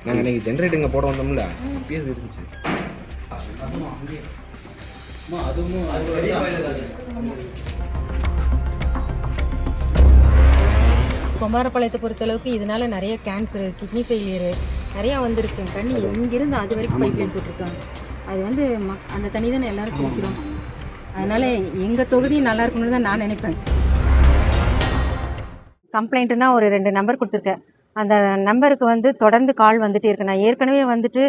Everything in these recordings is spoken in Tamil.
நாங்கள் இன்றைக்கி ஜென்ரேட்டர் இங்கே போட வந்தோம்ல, அப்பயே அது இருந்துச்சு. குமாரபாளையத்தை பொறுத்தளவுக்கு இதனால நிறைய கேன்சரு, கிட்னி ஃபெயிலியரு நிறையா வந்திருக்கு. தண்ணி இங்கிருந்து அது வரைக்கும் பைப் லைன் போட்டிருக்காங்க. அது வந்து அந்த தண்ணி தானே எல்லாரும் குடிக்கிறோம். அதனால் எங்கள் தொகுதி நல்லா இருக்கணும்னு தான் நான் நினைப்பேன். கம்ப்ளைண்ட்டுனா ஒரு 2 நம்பர் கொடுத்துருக்கேன். அந்த நம்பருக்கு வந்து தொடர்ந்து கால் வந்துகிட்டே இருக்கு. நான் ஏற்கனவே வந்துட்டு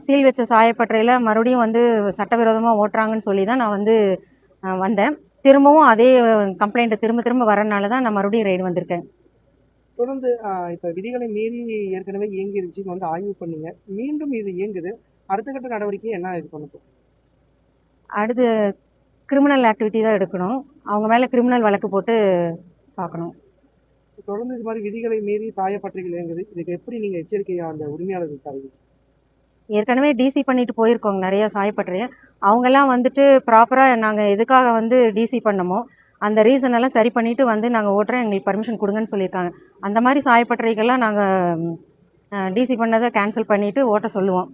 சீல் வச்ச சாயப்பட்டறையில் மறுபடியும் வந்து சட்டவிரோதமாக ஓட்டுறாங்கன்னு சொல்லி தான் நான் வந்து வந்தேன். திரும்பவும் அதே கம்ப்ளைண்ட்டை திரும்ப திரும்ப வரனால தான் நான் மறுபடியும் ரைடு வந்திருக்கேன். தொடர்ந்து இப்போ விதிகளை மீறி ஏற்கனவே இயங்கிருச்சு, வந்து ஆய்வு பண்ணீங்க, மீண்டும் இது இயங்குது, அடுத்த கட்ட நடவடிக்கை என்ன இது பண்ணட்டும்? அடுத்து கிரிமினல் ஆக்டிவிட்டி தான் எடுக்கணும். அவங்க மேலே கிரிமினல் வழக்கு போட்டு பார்க்கணும். தொடர்ந்து இது மாதிரி விதிகளை மீறி சாயப்பட்டறைகள் இயங்குது, இதுக்கு எப்படி நீங்கள் எச்சரிக்கையாக அந்த உரிமையாளர்கள் தருவீங்க? ஏற்கனவே டிசி பண்ணிட்டு போயிருக்கோங்க நிறையா சாயப்பட்டறையை. அவங்கெல்லாம் வந்துட்டு ப்ராப்பராக நாங்கள் எதுக்காக வந்து டிசி பண்ணமோ அந்த ரீசன் எல்லாம் சரி பண்ணிவிட்டு வந்து நாங்கள் ஓட்டுறோம், எங்களுக்கு பர்மிஷன் கொடுங்கன்னு சொல்லியிருக்காங்க. அந்த மாதிரி சாயப்பட்டறைகள்லாம் நாங்கள் டிசி பண்ணதை கேன்சல் பண்ணிவிட்டு ஓட்ட சொல்லுவோம்.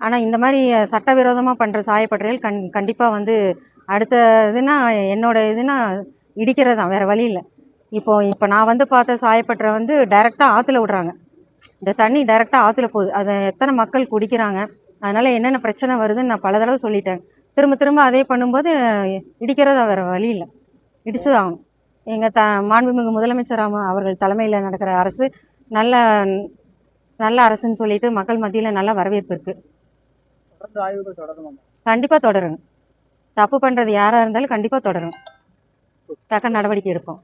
ஆனால் இந்த மாதிரி சட்டவிரோதமாக பண்ணுற சாயப்பட்டறைகள் கண்டிப்பாக வந்து அடுத்த இதுனா என்னோடய இடிக்கிறது தான், வேறு வழி இல்லை. இப்போ நான் வந்து பார்த்த சாயப்பட்டறை வந்து டைரெக்டாக ஆற்றுல விடுறாங்க. இந்த தண்ணி டைரெக்டாக ஆற்றுல போகுது. அதை எத்தனை மக்கள் குடிக்கிறாங்க, அதனால் என்னென்ன பிரச்சனை வருதுன்னு நான் பல தடவை சொல்லிட்டேன். திரும்ப திரும்ப அதே பண்ணும்போது இடிக்கிறதா, வேறு வழி இல்லை, இடிச்சு தான் ஆகணும். எங்கள் மாண்புமிகு முதலமைச்சர் அவர்கள் தலைமையில் நடக்கிற அரசு நல்ல நல்ல அரசுன்னு சொல்லிட்டு மக்கள் மத்தியில் நல்ல வரவேற்பு இருக்குது. தொடர்ந்து ஆய்வுகள் தொடரணும். கண்டிப்பாக தொடரணும். தப்பு பண்ணுறது யாராக இருந்தாலும் கண்டிப்பாக தொடரும். தக்க நடவடிக்கை எடுப்போம்.